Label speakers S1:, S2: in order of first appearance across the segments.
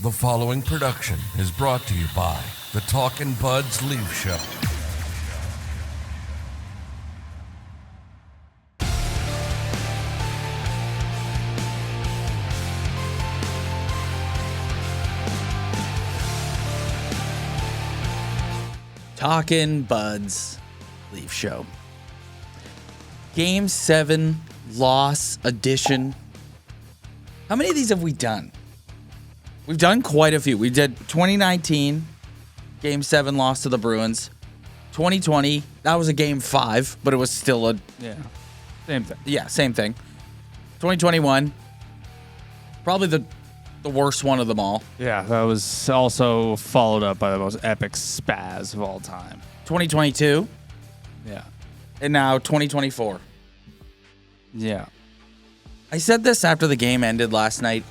S1: The following production is brought to you by the Talkin' Buds Leaf Show.
S2: Talkin' Buds Leaf Show. Game 7 loss edition. How many of these have we done? We've done quite a few. We did 2019, Game 7 loss to the Bruins. 2020, that was a Game 5, but it was still a...
S3: Yeah, same thing.
S2: Yeah, same thing. 2021, probably the worst one of them all.
S3: Yeah, that was also followed up by the most epic spaz of all time.
S2: 2022,
S3: Yeah.
S2: and now 2024.
S3: Yeah.
S2: I said this after the game ended last night.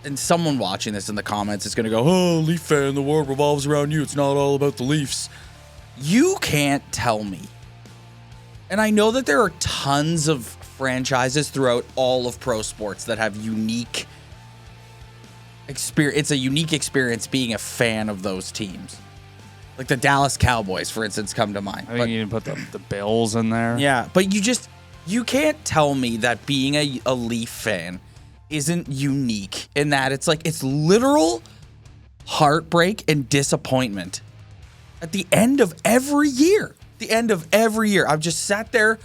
S2: And someone watching this in the comments is going to go, "Oh, Leaf fan, the world revolves around you. It's not all about the Leafs." You can't tell me. And I know that there are tons of franchises throughout all of pro sports that have unique experience. It's a unique experience being a fan of those teams. Like the Dallas Cowboys, for instance, come to mind.
S3: I think you didn't put the Bills in there.
S2: Yeah, but you can't tell me that being a Leaf fan isn't unique in that it's literal heartbreak and disappointment at the end of every year. I've just sat there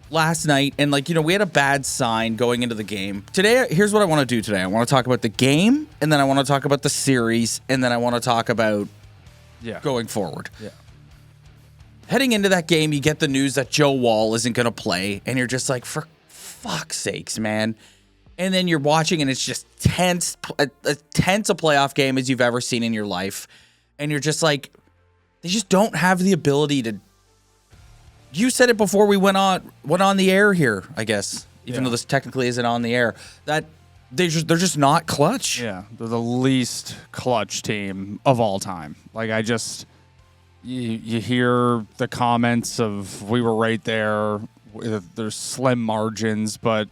S2: last night and we had a bad sign going into the game. Today, here's what I want to do today. I want to talk about the game, and then I want to talk about the series, and then I want to talk about going forward.
S3: Yeah.
S2: Heading into that game, you get the news that Joe Wall isn't going to play, and you're just like, for fuck's sakes, man. And then you're watching, and it's just tense, as tense a playoff game as you've ever seen in your life. And you're just like, they just don't have the ability to. You said it before we went on the air here, I guess, even though this technically isn't on the air, that they're just not clutch.
S3: Yeah, they're the least clutch team of all time. You hear the comments of we were right there. There's slim margins, but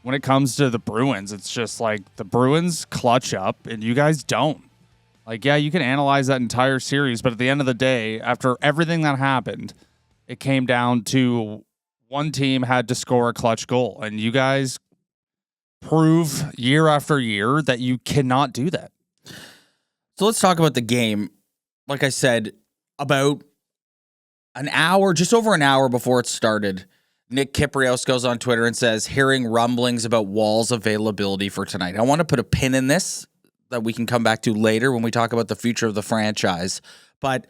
S3: when it comes to the Bruins, it's just like the Bruins clutch up and you guys don't. You can analyze that entire series, but at the end of the day, after everything that happened, it came down to one team had to score a clutch goal, and you guys prove year after year that you cannot do that.
S2: So let's talk about the game. Like I said, about just over an hour before it started, Nick Kiprios goes on Twitter and says, hearing rumblings about Wall's availability for tonight. I want to put a pin in this that we can come back to later when we talk about the future of the franchise. But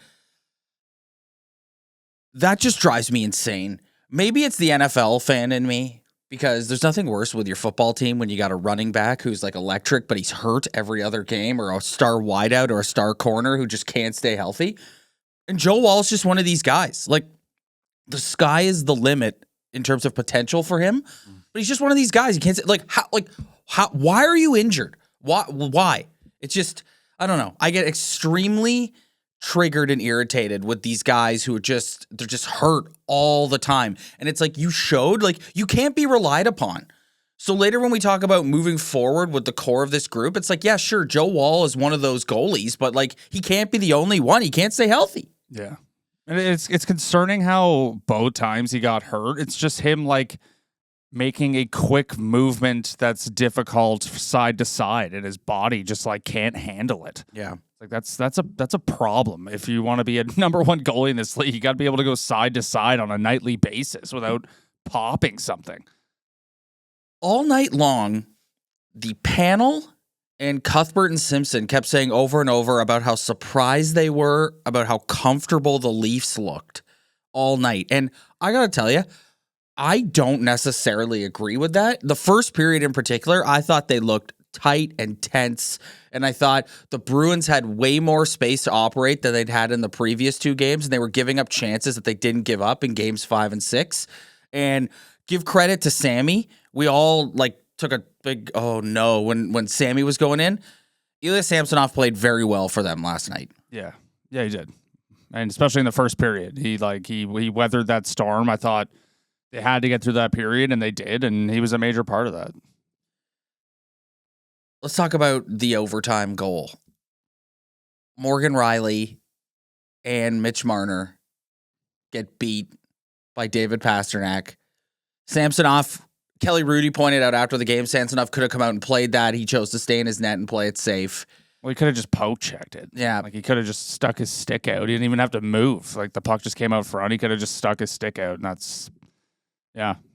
S2: that just drives me insane. Maybe it's the NFL fan in me, because there's nothing worse with your football team when you got a running back who's electric, but he's hurt every other game, or a star wideout or a star corner who just can't stay healthy. And Joe Wall's just one of these guys. The sky is the limit in terms of potential for him, but he's just one of these guys. You can't say why are you injured? Why? It's just, I don't know. I get extremely triggered and irritated with these guys who they're just hurt all the time. And it's you can't be relied upon. So later when we talk about moving forward with the core of this group, it's yeah, sure, Joe Wall is one of those goalies, but he can't be the only one. He can't stay healthy.
S3: Yeah. And it's concerning how both times he got hurt. It's just him making a quick movement that's difficult side to side, and his body just can't handle it.
S2: Yeah.
S3: That's a problem. If you want to be a number one goalie in this league, you got to be able to go side to side on a nightly basis without popping something.
S2: All night long, the panel and Cuthbert and Simpson kept saying over and over about how surprised they were about how comfortable the Leafs looked all night. And I got to tell you, I don't necessarily agree with that. The first period in particular, I thought they looked tight and tense, and I thought the Bruins had way more space to operate than they'd had in the previous two games, and they were giving up chances that they didn't give up in games 5 and 6. And give credit to Sammy. We all took a big oh no when Sammy was going in. Ilya Samsonov played very well for them last night.
S3: Yeah, he did, and especially in the first period, he weathered that storm. I thought they had to get through that period, and they did, and he was a major part of that.
S2: Let's talk about the overtime goal. Morgan Riley and Mitch Marner get beat by David Pasternak. Samsonov, Kelly Rudy pointed out after the game, Samsonov could have come out and played that. He chose to stay in his net and play it safe.
S3: Well, he could have just poke checked it.
S2: Yeah.
S3: Like he could have just stuck his stick out. He didn't even have to move. Like the puck just came out front. He could have just stuck his stick out. And that's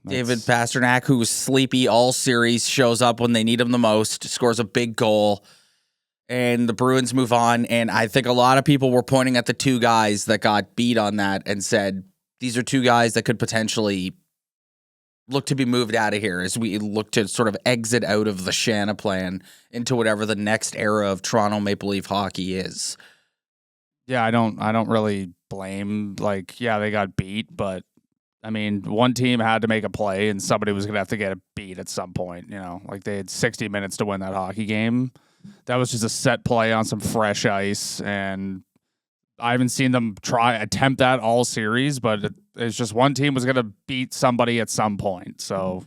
S2: David Pasternak, who was sleepy all series, shows up when they need him the most, scores a big goal, and the Bruins move on. And I think a lot of people were pointing at the two guys that got beat on that and said, these are two guys that could potentially look to be moved out of here as we look to sort of exit out of the Shanaplan into whatever the next era of Toronto Maple Leaf hockey is.
S3: Yeah, I don't really blame, like, yeah, they got beat, but I mean, one team had to make a play and somebody was going to have to get a beat at some point, you know, like they had 60 minutes to win that hockey game. That was just a set play on some fresh ice, and I haven't seen them attempt that all series, but it's just one team was going to beat somebody at some point. So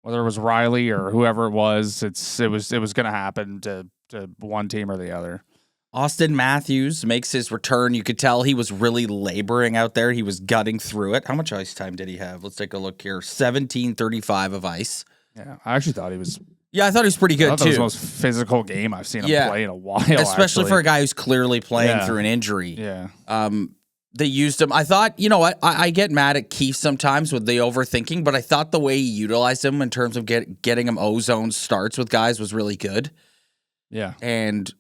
S3: whether it was Riley or whoever it was, it was going to happen to one team or the other.
S2: Austin Matthews makes his return. You could tell he was really laboring out there. He was gutting through it. How much ice time did he have? Let's take a look here. 17:35 of ice.
S3: Yeah, I actually thought he was.
S2: Yeah, I thought he was pretty good, too.
S3: That was the most physical game I've seen him play in a while,
S2: especially for a guy who's clearly playing through an injury.
S3: Yeah.
S2: They used him. I thought, you know what? I get mad at Keefe sometimes with the overthinking, but I thought the way he utilized him in terms of getting him ozone starts with guys was really good.
S3: Yeah.
S2: And,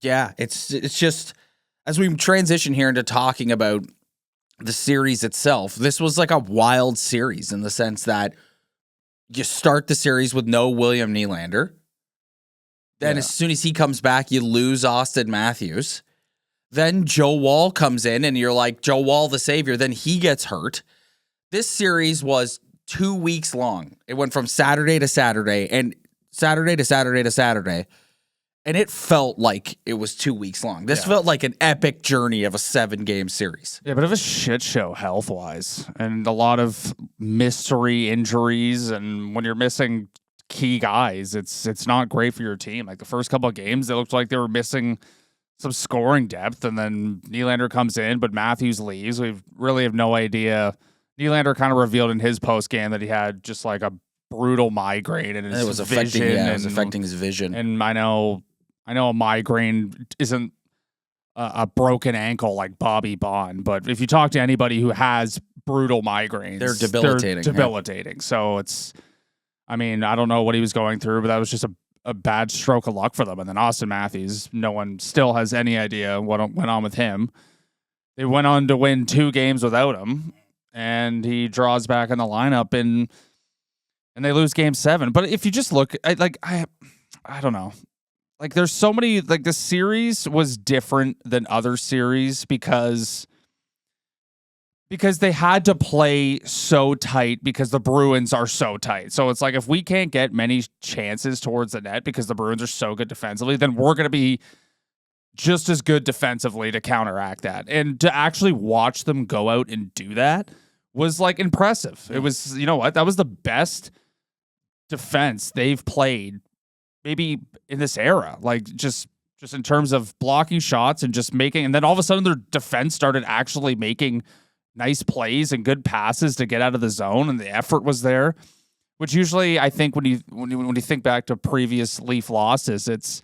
S2: yeah, it's just, as we transition here into talking about the series itself, this was like a wild series in the sense that you start the series with no William Nylander. Then as soon as he comes back, you lose Austin Matthews. Then Joe Woll comes in and you're like, Joe Woll, the savior. Then he gets hurt. This series was 2 weeks long. It went from Saturday to Saturday and Saturday to Saturday to Saturday. And it felt like it was 2 weeks long. This felt like an epic journey of a 7-game series.
S3: Yeah, but it was a shit show health-wise. And a lot of mystery injuries. And when you're missing key guys, it's not great for your team. Like the first couple of games, it looked like they were missing some scoring depth. And then Nylander comes in, but Matthews leaves. We really have no idea. Nylander kind of revealed in his post-game that he had just like a brutal migraine. And it was
S2: affecting his vision.
S3: And I know a migraine isn't a broken ankle like Bobby Bond, but if you talk to anybody who has brutal migraines,
S2: they're debilitating.
S3: So I don't know what he was going through, but that was just a bad stroke of luck for them. And then Austin Matthews, no one still has any idea what went on with him. They went on to win 2 games without him, and he draws back in the lineup and they lose game 7. But if you just look, I don't know. Like, there's so many, like, the series was different than other series because they had to play so tight because the Bruins are so tight. So it's like, if we can't get many chances towards the net because the Bruins are so good defensively, then we're going to be just as good defensively to counteract that. And to actually watch them go out and do that was, like, impressive. It was, you know what? That was the best defense they've played maybe in this era, like just in terms of blocking shots and just making, and then all of a sudden their defense started actually making nice plays and good passes to get out of the zone, and the effort was there, which usually I think when you think back to previous Leaf losses, it's,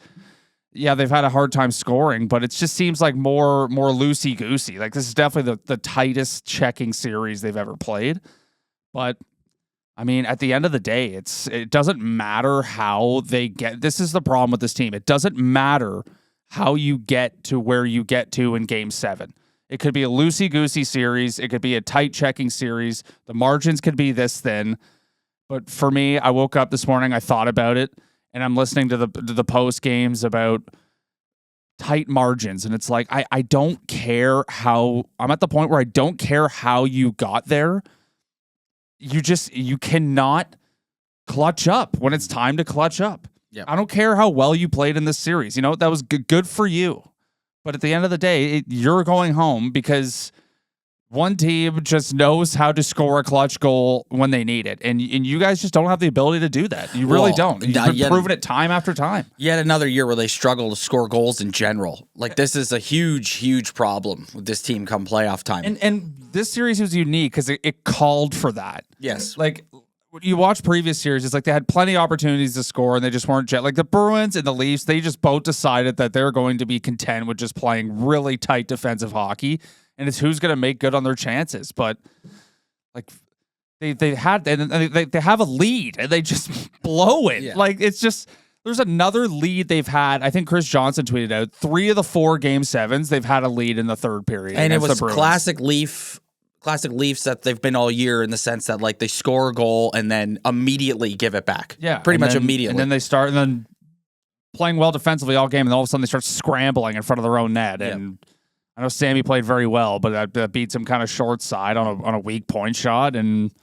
S3: yeah, they've had a hard time scoring, but it just seems like more loosey-goosey. Like, this is definitely the tightest checking series they've ever played. But I mean, at the end of the day, it doesn't matter how they get. This is the problem with this team. It doesn't matter how you get to where you get to in Game 7. It could be a loosey-goosey series. It could be a tight checking series. The margins could be this thin. But for me, I woke up this morning, I thought about it, and I'm listening to the post games about tight margins. And it's like, I don't care how, I'm at the point where I don't care how you got there. You cannot clutch up when it's time to clutch up.
S2: Yep.
S3: I don't care how well you played in this series. You know, that was good for you. But at the end of the day, you're going home because one team just knows how to score a clutch goal when they need it. And you guys just don't have the ability to do that. You really don't. You've been proving it time after time.
S2: Yet another year where they struggle to score goals in general. Like, this is a huge, huge problem with this team come playoff time.
S3: And this series was unique because it called for that.
S2: Yes.
S3: Like, you watch previous series, it's like they had plenty of opportunities to score and they just weren't like the Bruins and the Leafs. They just both decided that they're going to be content with just playing really tight defensive hockey. And it's who's going to make good on their chances. But like they have a lead and they just blow it.
S2: Yeah.
S3: Like, it's just, there's another lead they've had. I think Chris Johnson tweeted out 3 of the 4 game 7s they've had a lead in the third period.
S2: And it was classic Leafs that they've been all year, in the sense that, like, they score a goal and then immediately give it back.
S3: Yeah,
S2: pretty much immediately.
S3: And then they start and then playing well defensively all game, and then all of a sudden they start scrambling in front of their own net. And I know Sammy played very well, but that beats him kind of short side on a weak point shot. And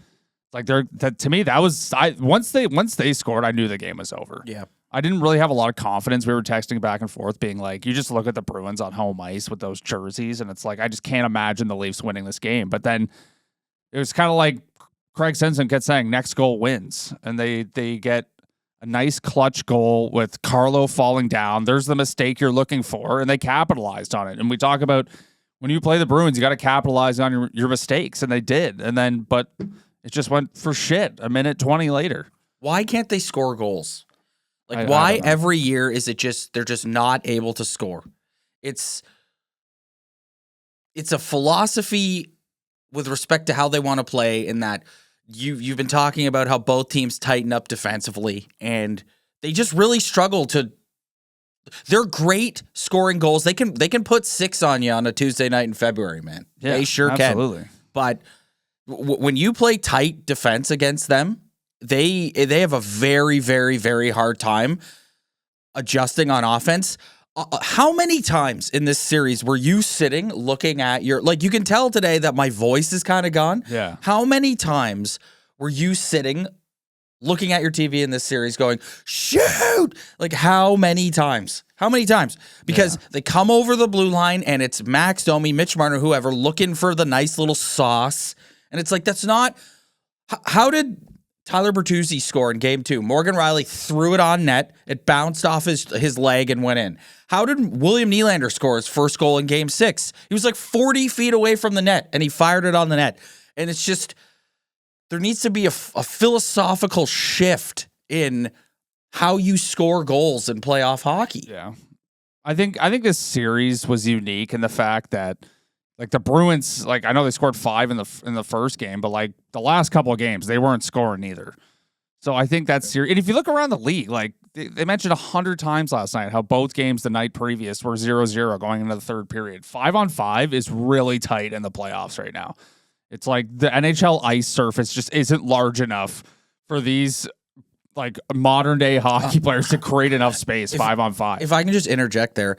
S3: like, to me, that was once they scored, I knew the game was over.
S2: Yeah.
S3: I didn't really have a lot of confidence. We were texting back and forth being like, you just look at the Bruins on home ice with those jerseys, and it's like, I just can't imagine the Leafs winning this game. But then it was kind of like Craig Simpson kept saying, next goal wins. And they get a nice clutch goal with Carlo falling down. There's the mistake you're looking for, and they capitalized on it. And we talk about, when you play the Bruins, you got to capitalize on your mistakes, and they did. And then, but it just went for shit a minute 20 later.
S2: Why can't they score goals? Like, why every year is it just they're just not able to score? It's a philosophy with respect to how they want to play, in that you've been talking about how both teams tighten up defensively, and they just really struggle to. They're great scoring goals. They can put 6 on you on a Tuesday night in February, man.
S3: Yeah,
S2: they sure
S3: absolutely.
S2: can. But when you play tight defense against them, they have a very, very, very hard time adjusting on offense. How many times in this series were you sitting looking at your, like, you can tell today that my voice is kind of gone.
S3: Yeah.
S2: How many times were you sitting looking at your TV in this series going, shoot? Like, how many times? How many times? Because they come over the blue line and it's Max Domi, Mitch Marner, whoever, looking for the nice little sauce. And it's like, that's not, how did Tyler Bertuzzi score in game 2? Morgan Riley threw it on net. It bounced off his leg and went in. How did William Nylander score his first goal in game 6? He was like 40 feet away from the net, and he fired it on the net. And it's just, there needs to be a philosophical shift in how you score goals in playoff hockey.
S3: Yeah. I think this series was unique in the fact that, like, the Bruins, like, I know they scored 5 in the first game, but like the last couple of games, they weren't scoring either. So I think that's serious. And if you look around the league, like, they mentioned 100 times last night how both games the night previous were 0-0 going into the third period. 5-on-5 is really tight in the playoffs right now. It's like the NHL ice surface just isn't large enough for these, like, modern day hockey players to create enough space 5-on-5.
S2: If I can just interject there.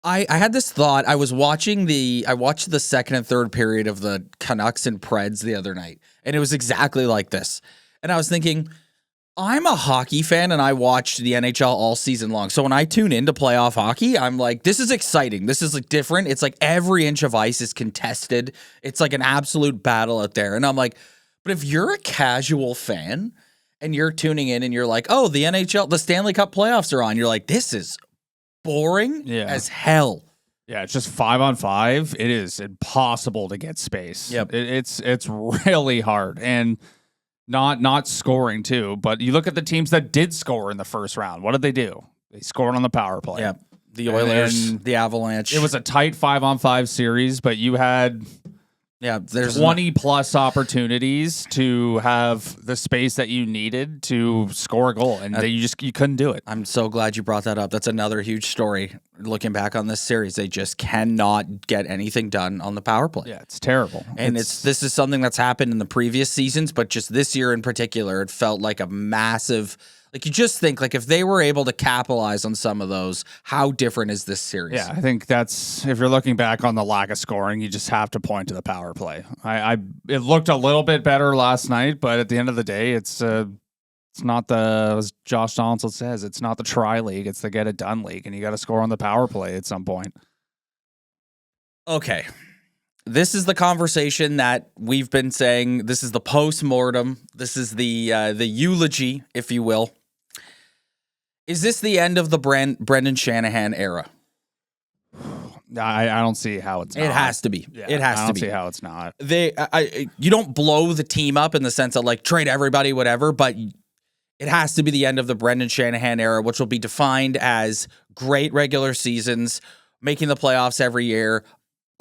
S2: I had this thought. I watched the second and third period of the Canucks and Preds the other night, and it was exactly like this. And I was thinking, I'm a hockey fan, and I watched the NHL all season long. So when I tune into playoff hockey, I'm like, this is exciting. This is, like, different. It's like every inch of ice is contested. It's like an absolute battle out there. And I'm like, but if you're a casual fan and you're tuning in and you're like, oh, the NHL, the Stanley Cup playoffs are on, you're like, this is boring as hell.
S3: Yeah, it's just 5-on-5. It is impossible to get space.
S2: Yep.
S3: It's really hard, and not scoring too. But you look at the teams that did score in the first round. What did they do? They scored on the power play.
S2: Yeah, the Oilers, the Avalanche.
S3: It was a tight 5-on-5 series, but you had
S2: there's
S3: 20 plus opportunities to have the space that you needed to score a goal, and you couldn't do it.
S2: I'm so glad you brought that up. That's another huge story. Looking back on this series, they just cannot get anything done on the power play.
S3: Yeah, it's terrible.
S2: And this is something that's happened in the previous seasons, but just this year in particular, it felt like a massive. Like, you just think, like, if they were able to capitalize on some of those, how different is this series?
S3: Yeah, I think that's, if you're looking back on the lack of scoring, you just have to point to the power play. It looked a little bit better last night, but at the end of the day, it's not as Josh Donaldson says, it's not the try league, it's the get it done league, and you got to score on the power play at some point.
S2: Okay. this is the conversation that we've been saying. This is the post-mortem. This is the eulogy, if you will. Is this the end of the Brendan Shanahan era?
S3: I don't see how it's not.
S2: It has to be.
S3: Yeah,
S2: it has to be.
S3: I don't see how it's not.
S2: You don't blow the team up in the sense of like trade everybody, whatever, but it has to be the end of the Brendan Shanahan era, which will be defined as great regular seasons, making the playoffs every year,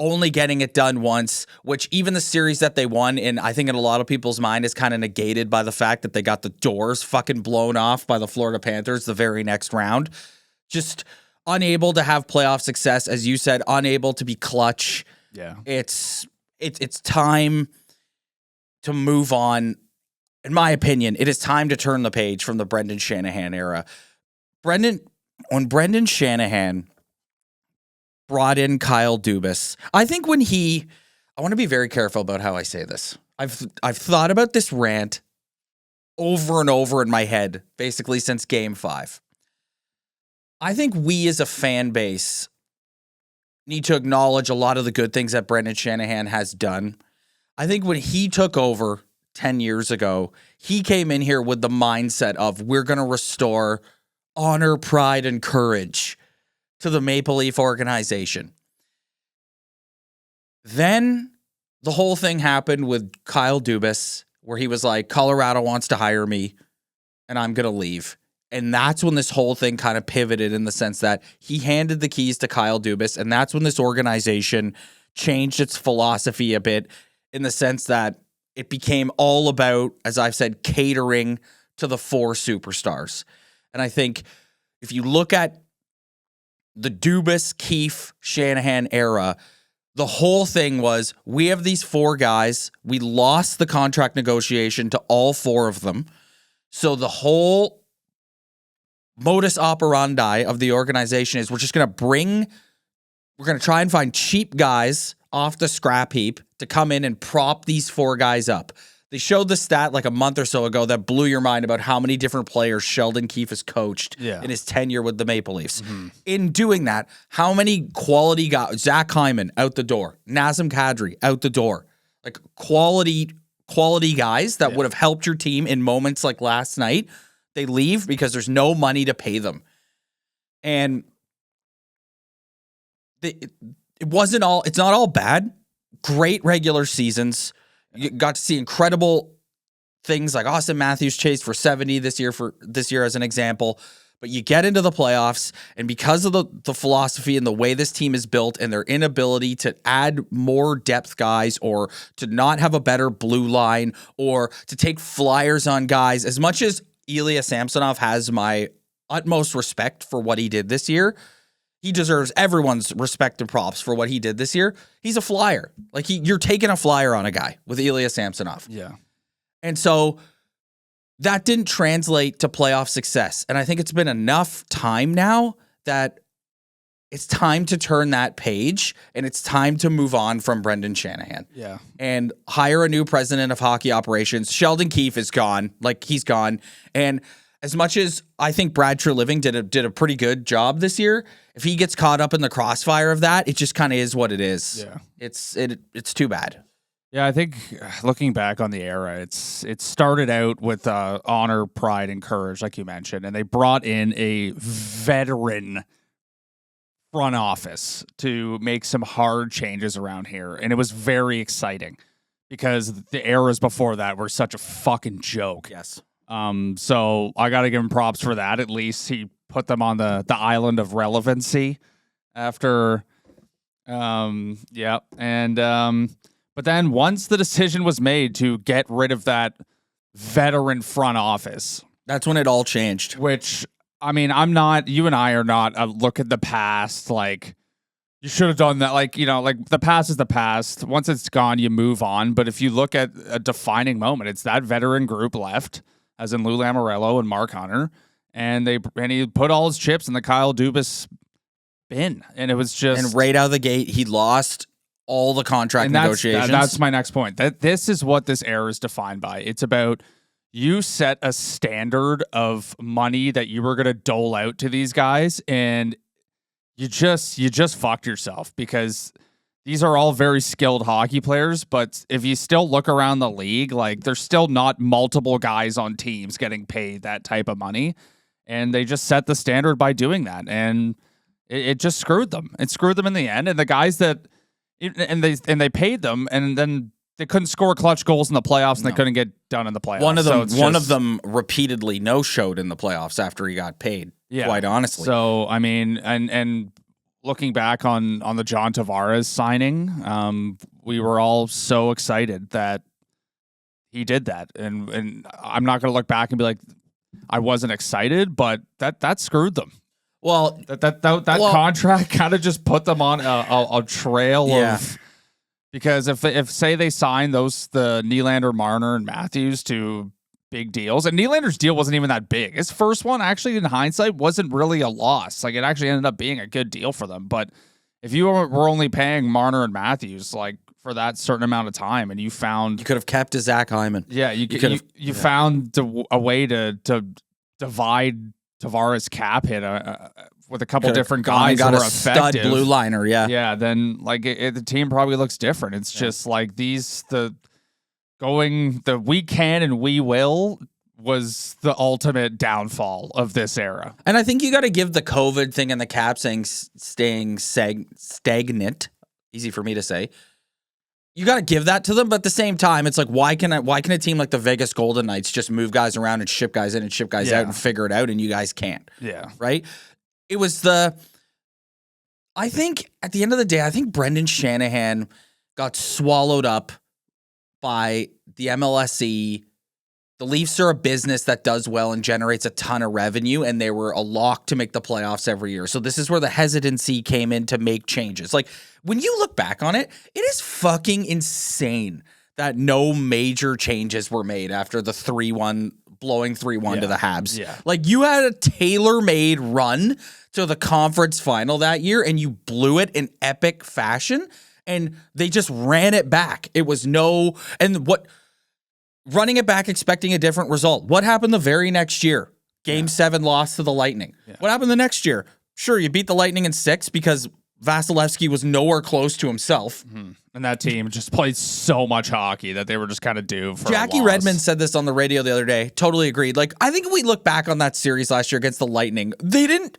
S2: only getting it done once, which even the series that they won in, I think in a lot of people's mind, is kind of negated by the fact that they got the doors fucking blown off by the Florida Panthers the very next round. Just unable to have playoff success, as you said, unable to be clutch.
S3: Yeah.
S2: It's time to move on. In my opinion, it is time to turn the page from the Brendan Shanahan era. When Brendan Shanahan brought in Kyle Dubas, I think I want to be very careful about how I say this. I've thought about this rant over and over in my head, basically since Game 5. I think we as a fan base need to acknowledge a lot of the good things that Brendan Shanahan has done. I think when he took over 10 years ago, he came in here with the mindset of we're going to restore honor, pride, and courage to the Maple Leaf organization. Then the whole thing happened with Kyle Dubas, where he was like, Colorado wants to hire me, and I'm going to leave. And that's when this whole thing kind of pivoted in the sense that he handed the keys to Kyle Dubas, and that's when this organization changed its philosophy a bit in the sense that it became all about, as I've said, catering to the 4 superstars. And I think if you look at the Dubas, Keefe, Shanahan era, the whole thing was we have these 4 guys. We lost the contract negotiation to all 4 of them. So the whole modus operandi of the organization is we're going to try and find cheap guys off the scrap heap to come in and prop these 4 guys up. They showed the stat like a month or so ago that blew your mind about how many different players Sheldon Keefe has coached in his tenure with the Maple Leafs. Mm-hmm. In doing that, how many quality guys, Zach Hyman out the door, Nazem Kadri out the door, like quality guys that would have helped your team in moments like last night, they leave because there's no money to pay them. And it's not all bad. Great regular seasons. You got to see incredible things like Austin Matthews chased for 70 this year as an example. But you get into the playoffs, and because of the philosophy and the way this team is built and their inability to add more depth guys or to not have a better blue line or to take flyers on guys, as much as Ilya Samsonov has my utmost respect for what he did this year, he deserves everyone's respect and props for what he did this year. He's a flyer. Like you're taking a flyer on a guy with Ilya Samsonov.
S3: Yeah.
S2: And so that didn't translate to playoff success. And I think it's been enough time now that it's time to turn that page and it's time to move on from Brendan Shanahan.
S3: Yeah.
S2: And hire a new president of hockey operations. Sheldon Keefe is gone. Like he's gone. And as much as I think Brad Treliving did a pretty good job this year, if he gets caught up in the crossfire of that, it just kind of is what it is.
S3: Yeah.
S2: It's too bad.
S3: Yeah, I think looking back on the era, it started out with honor, pride, and courage, like you mentioned, and they brought in a veteran front office to make some hard changes around here, and it was very exciting because the eras before that were such a fucking joke.
S2: Yes.
S3: So I got to give him props for that. At least he put them on the island of relevancy after, but then once the decision was made to get rid of that veteran front office,
S2: that's when it all changed.
S3: Which, I mean, you and I are not a look at the past. Like, you should have done that. Like, like the past is the past. Once it's gone, you move on. But if you look at a defining moment, it's that veteran group left, as in Lou Lamoriello and Mark Hunter. And he put all his chips in the Kyle Dubas bin. And it was just.
S2: And right out of the gate, he lost all the contract negotiations.
S3: That's my next point. This is what this era is defined by. It's about you set a standard of money that you were going to dole out to these guys, and you just fucked yourself because these are all very skilled hockey players, but if you still look around the league, like there's still not multiple guys on teams getting paid that type of money. And they just set the standard by doing that. And it just screwed them. It screwed them in the end. And the guys that they paid them, and then they couldn't score clutch goals in the playoffs, and they couldn't get done in the playoffs.
S2: One of them repeatedly no-showed in the playoffs after he got paid. Yeah. Quite honestly.
S3: So I mean, and looking back on the John Tavares signing, we were all so excited that he did that, and I'm not going to look back and be like, I wasn't excited, but that screwed them.
S2: Well,
S3: that contract kind of just put them on a trail of, because if say they signed the Nylander, Marner, and Matthews to big deals, and Nylander's deal wasn't even that big. His first one, actually, in hindsight, wasn't really a loss. Like, it actually ended up being a good deal for them. But if you were only paying Marner and Matthews, like, for that certain amount of time, and you could
S2: have kept a Zach Hyman.
S3: Yeah, you found a way to divide Tavares' cap hit with a couple different guys
S2: got
S3: who
S2: a
S3: are effective.
S2: Stud blue liner,
S3: yeah. Then like the team probably looks different. It's just like the we can and we will was the ultimate downfall of this era.
S2: And I think you got to give the COVID thing and the cap staying stagnant. Easy for me to say. You got to give that to them, but at the same time, it's like, why can a team like the Vegas Golden Knights just move guys around and ship guys in and ship guys out and figure it out, and you guys can't?
S3: Yeah.
S2: Right? It was I think at the end of the day, I think Brendan Shanahan got swallowed up by the MLSE. The Leafs are a business that does well and generates a ton of revenue, and they were a lock to make the playoffs every year. So this is where the hesitancy came in to make changes. Like, when you look back on it, it is fucking insane that no major changes were made after the 3-1, blowing 3-1 to the Habs.
S3: Yeah.
S2: Like, you had a tailor-made run to the conference final that year, and you blew it in epic fashion, and they just ran it back. It was running it back, expecting a different result. What happened the very next year? Game 7 loss to the Lightning. Yeah. What happened the next year? Sure, you beat the Lightning in 6 because Vasilevsky was nowhere close to himself.
S3: Mm-hmm. And that team just played so much hockey that they were just kind of due for
S2: Jackie Redmond said this on the radio the other day. Totally agreed. Like, I think if we look back on that series last year against the Lightning, they didn't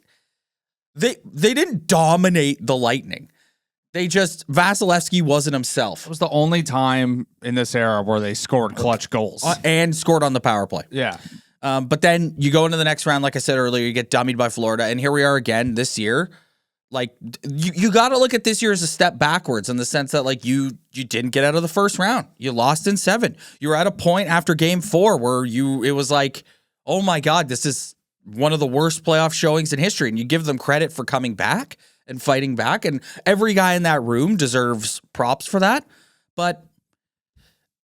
S2: dominate the Lightning. Vasilevsky wasn't himself.
S3: It was the only time in this era where they scored clutch goals.
S2: And scored on the power play.
S3: Yeah.
S2: But then you go into the next round, like I said earlier, you get dummied by Florida, and here we are again this year. Like, you got to look at this year as a step backwards in the sense that, like, you didn't get out of the first round. You lost in 7. You were at a point after game 4 where it was like, oh my God, this is one of the worst playoff showings in history. And you give them credit for coming back and fighting back, and every guy in that room deserves props for that. But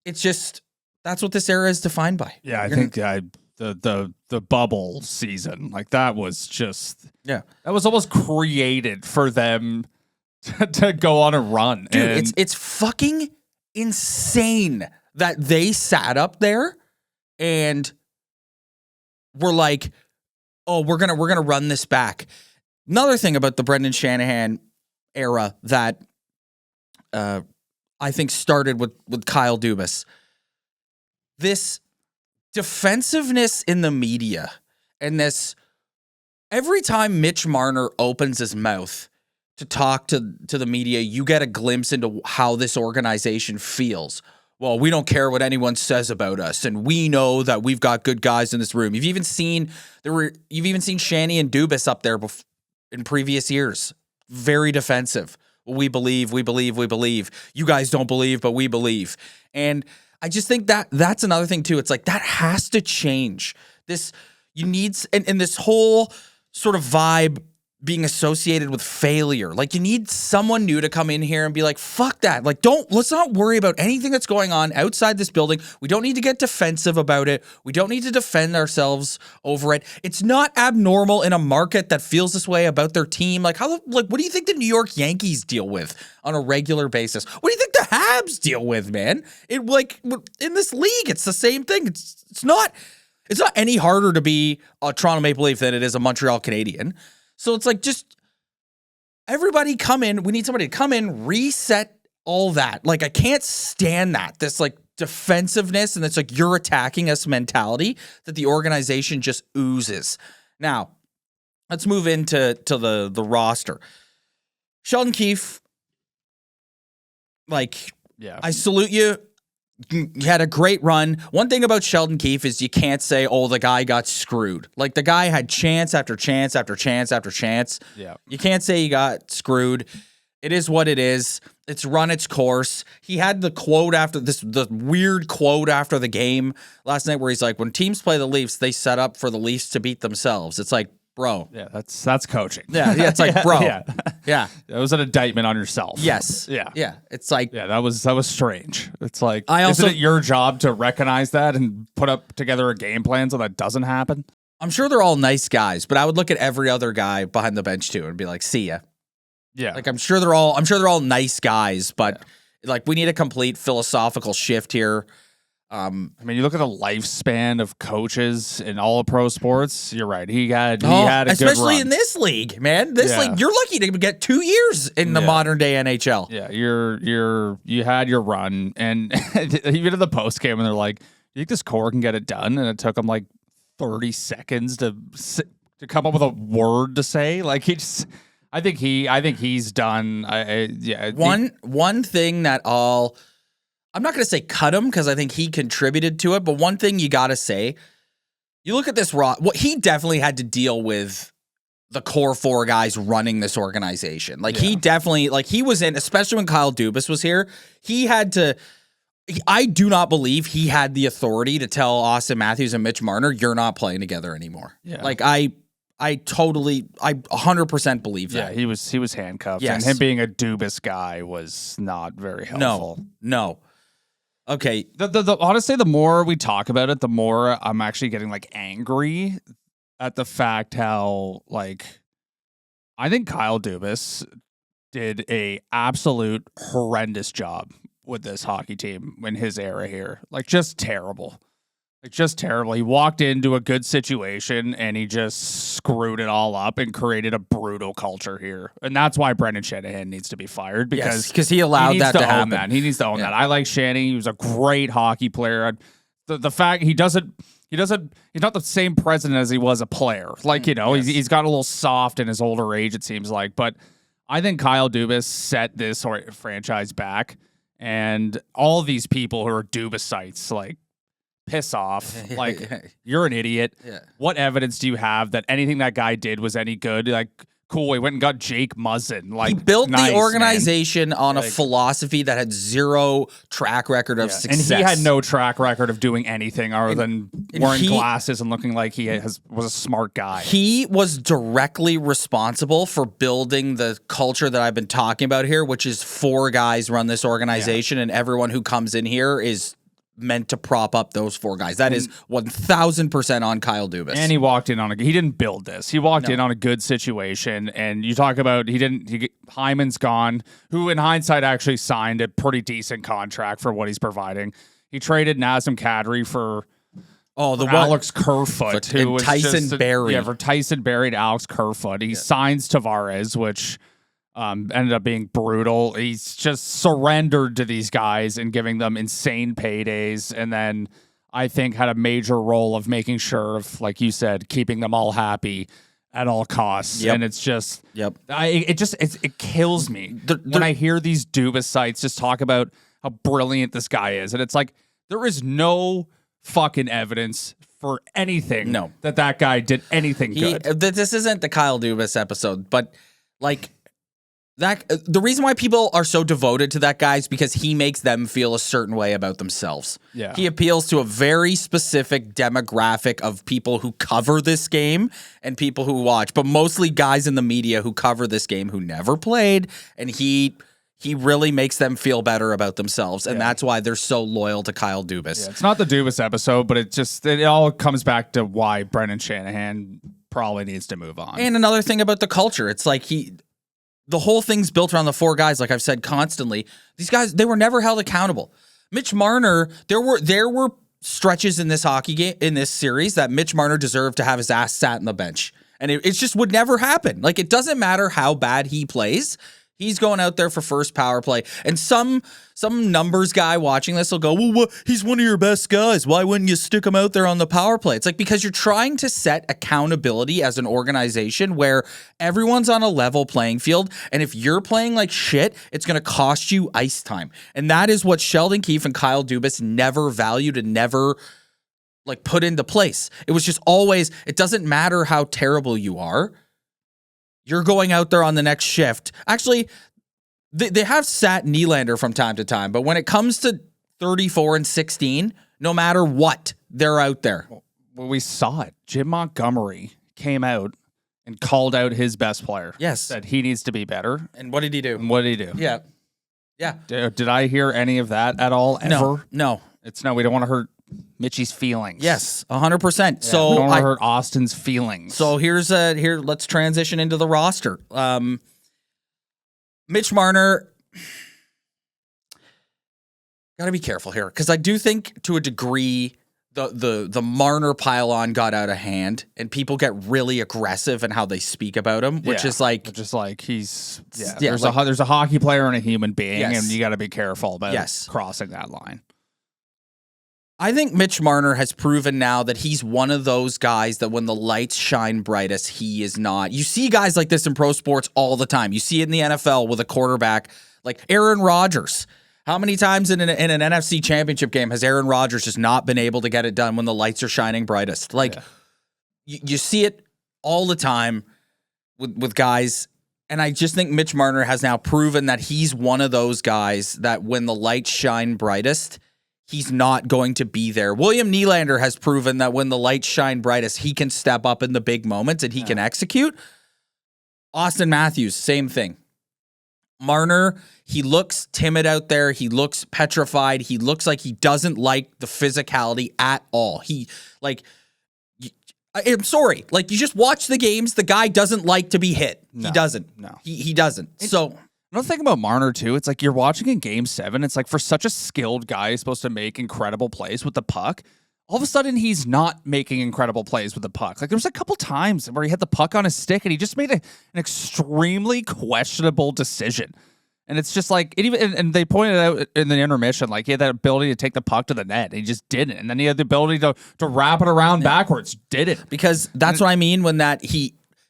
S2: it's just, that's what this era is defined by.
S3: Yeah, I think the bubble season, like, that was just, that was almost created for them to go on a run.
S2: Dude, it's fucking insane that they sat up there and were like, oh, we're gonna run this back. Another thing about the Brendan Shanahan era that I think started with Kyle Dubas, this defensiveness in the media, and this, every time Mitch Marner opens his mouth to talk to the media, you get a glimpse into how this organization feels. Well, we don't care what anyone says about us, and we know that we've got good guys in this room. You've even seen Shanny and Dubas up there in previous years. Very defensive. We believe. You guys don't believe, but we believe. And I just think that's another thing too. It's like, that has to change. You need, and this whole sort of vibe being associated with failure. Like, you need someone new to come in here and be like, fuck that. Like, let's not worry about anything that's going on outside this building. We don't need to get defensive about it. We don't need to defend ourselves over it. It's not abnormal in a market that feels this way about their team. Like, what do you think the New York Yankees deal with on a regular basis? What do you think the Habs deal with, man? In this league, it's the same thing. It's not any harder to be a Toronto Maple Leaf than it is a Montreal Canadian. So it's like, just everybody come in. We need somebody to come in, reset all that. Like, I can't stand that. This like defensiveness and it's like you're attacking us mentality that the organization just oozes. Now, let's move into the roster. Sheldon Keefe, like, I salute you. You had a great run. One thing about Sheldon Keefe is you can't say, oh, the guy got screwed. Like, the guy had chance after chance after chance after chance.
S3: Yeah.
S2: You can't say he got screwed. It is what it is. It's run its course. He had the quote after this, the weird quote after the game last night where he's like, when teams play the Leafs, they set up for the Leafs to beat themselves. It's like, bro.
S3: Yeah, that's coaching.
S2: Yeah, it's like, bro. Yeah.
S3: That was an indictment on yourself.
S2: Yes. Yeah. It's like,
S3: yeah, that was strange. It's like,
S2: isn't
S3: it your job to recognize that and put up together a game plan so that doesn't happen?
S2: I'm sure they're all nice guys, but I would look at every other guy behind the bench too and be like, see ya.
S3: Yeah.
S2: Like, I'm sure they're all nice guys, but like, we need a complete philosophical shift here.
S3: I mean, you look at the lifespan of coaches in all of pro sports. You're right. He had a good run,
S2: especially in this league, man. This league, you're lucky to get 2 years in the modern day NHL.
S3: Yeah, you had your run, and even in the post game, and they're like, "You think this core can get it done?" And it took him like 30 seconds to come up with a word to say. Like, I think he's done.
S2: One thing that I'm not going to say cut him because I think he contributed to it, but one thing you got to say, you look at this he definitely had to deal with the core four guys running this organization. Like, he definitely, like, he was in, especially when Kyle Dubas was here, he had to, I do not believe he had the authority to tell Austin Matthews and Mitch Marner, you're not playing together anymore.
S3: Yeah.
S2: Like, I 100% believe that.
S3: Yeah, he was handcuffed,
S2: Yes.
S3: and him being a Dubas guy was not very helpful.
S2: No. Okay.
S3: Honestly, the more we talk about it, the more I'm actually getting like angry at the fact how, like, I think Kyle Dubas did a absolute horrendous job with this hockey team in his era here. Like, just terrible. Like, just terrible. He walked into a good situation and he just screwed it all up and created a brutal culture here. And that's why Brendan Shanahan needs to be fired, because
S2: he allowed that to happen.
S3: That. He needs to own that. I like Shanahan. He was a great hockey player. The fact he's not the same president as he was a player. Like, he's got a little soft in his older age, it seems like. But I think Kyle Dubas set this franchise back, and all these people who are Dubasites, like, piss off. Like, you're an idiot.
S2: Yeah.
S3: What evidence do you have that anything that guy did was any good? Like, cool, he went and got Jake Muzzin. Like,
S2: he built
S3: nice,
S2: the organization on a
S3: Like,
S2: philosophy that had zero track record of success.
S3: And he had no track record of doing anything other than wearing glasses and looking like he was a smart guy.
S2: He was directly responsible for building the culture that I've been talking about here, which is 4 guys run this organization, and everyone who comes in here is meant to prop up those 4 guys. That is 1,000% on Kyle Dubas.
S3: And he walked in he didn't build this. He walked in on a good situation. And you talk about Hyman's gone, who in hindsight actually signed a pretty decent contract for what he's providing. He traded Nazem Kadri for Alex Kerfoot, who was
S2: Tyson Barrie.
S3: Yeah, for Tyson Barrie to Alex Kerfoot. He signs Tavares, which ended up being brutal. He's just surrendered to these guys and giving them insane paydays, and then I think had a major role of making sure of, like you said, keeping them all happy at all costs.
S2: Yep.
S3: And it's just,
S2: Yep.
S3: It kills me when I hear these Dubasites just talk about how brilliant this guy is, and it's like, there is no fucking evidence for anything that guy did anything good.
S2: This isn't the Kyle Dubas episode, but like, the reason why people are so devoted to that guy is because he makes them feel a certain way about themselves.
S3: Yeah.
S2: He appeals to a very specific demographic of people who cover this game and people who watch, but mostly guys in the media who cover this game who never played, and he really makes them feel better about themselves, and that's why they're so loyal to Kyle Dubas.
S3: Yeah, it's not the Dubas episode, but it all comes back to why Brendan Shanahan probably needs to move on.
S2: And another thing about the culture, it's like the whole thing's built around the 4 guys, like I've said constantly. These guys, they were never held accountable. Mitch Marner, there were stretches in this hockey game, in this series, that Mitch Marner deserved to have his ass sat in the bench. And it just would never happen. Like, it doesn't matter how bad he plays. He's going out there for first power play. And some numbers guy watching this will go, well, he's one of your best guys. Why wouldn't you stick him out there on the power play? It's like, because you're trying to set accountability as an organization where everyone's on a level playing field. And if you're playing like shit, it's going to cost you ice time. And that is what Sheldon Keefe and Kyle Dubas never valued and never like put into place. It was just always, it doesn't matter how terrible you are. You're going out there on the next shift. Actually, they have sat Nylander from time to time, but when it comes to 34 and 16, no matter what, they're out there.
S3: Well, we saw it. Jim Montgomery came out and called out his best player.
S2: Yes.
S3: Said he needs to be better.
S2: And what did he do?
S3: And what did he do?
S2: Yeah. Yeah.
S3: Did I hear any of that at all, ever?
S2: No.
S3: We don't want to hurt Mitchie's feelings.
S2: Yes, 100%.
S3: Yeah,
S2: so
S3: we don't want to hurt Austin's feelings.
S2: So let's transition into the roster. Mitch Marner, gotta be careful here, because I do think to a degree the Marner pile-on got out of hand, and people get really aggressive in how they speak about him, which is like he's
S3: there's a hockey player and a human being,
S2: yes.
S3: and you got to be careful about
S2: yes.
S3: crossing that line.
S2: I think Mitch Marner has proven now that he's one of those guys that when the lights shine brightest, he is not. You see guys like this in pro sports all the time. You see it in the NFL with a quarterback like Aaron Rodgers. How many times in an NFC championship game has Aaron Rodgers just not been able to get it done when the lights are shining brightest? Like, you see it all the time with guys. And I just think Mitch Marner has now proven that he's one of those guys that when the lights shine brightest, he's not going to be there. William Nylander has proven that when the lights shine brightest, he can step up in the big moments and he can execute. Austin Matthews, same thing. Marner, he looks timid out there. He looks petrified. He looks like he doesn't like the physicality at all. I'm sorry. Like, you just watch the games. The guy doesn't like to be hit.
S3: No,
S2: he doesn't.
S3: No.
S2: He doesn't. So
S3: Another thing about Marner, too, it's like you're watching in Game 7. It's like for such a skilled guy who's supposed to make incredible plays with the puck, all of a sudden he's not making incredible plays with the puck. Like, there was a couple times where he had the puck on his stick and he just made an extremely questionable decision. And it's just like, and they pointed out in the intermission, like he had that ability to take the puck to the net. And he just didn't. And then he had the ability to wrap it around backwards. Didn't.
S2: Because that's what I mean when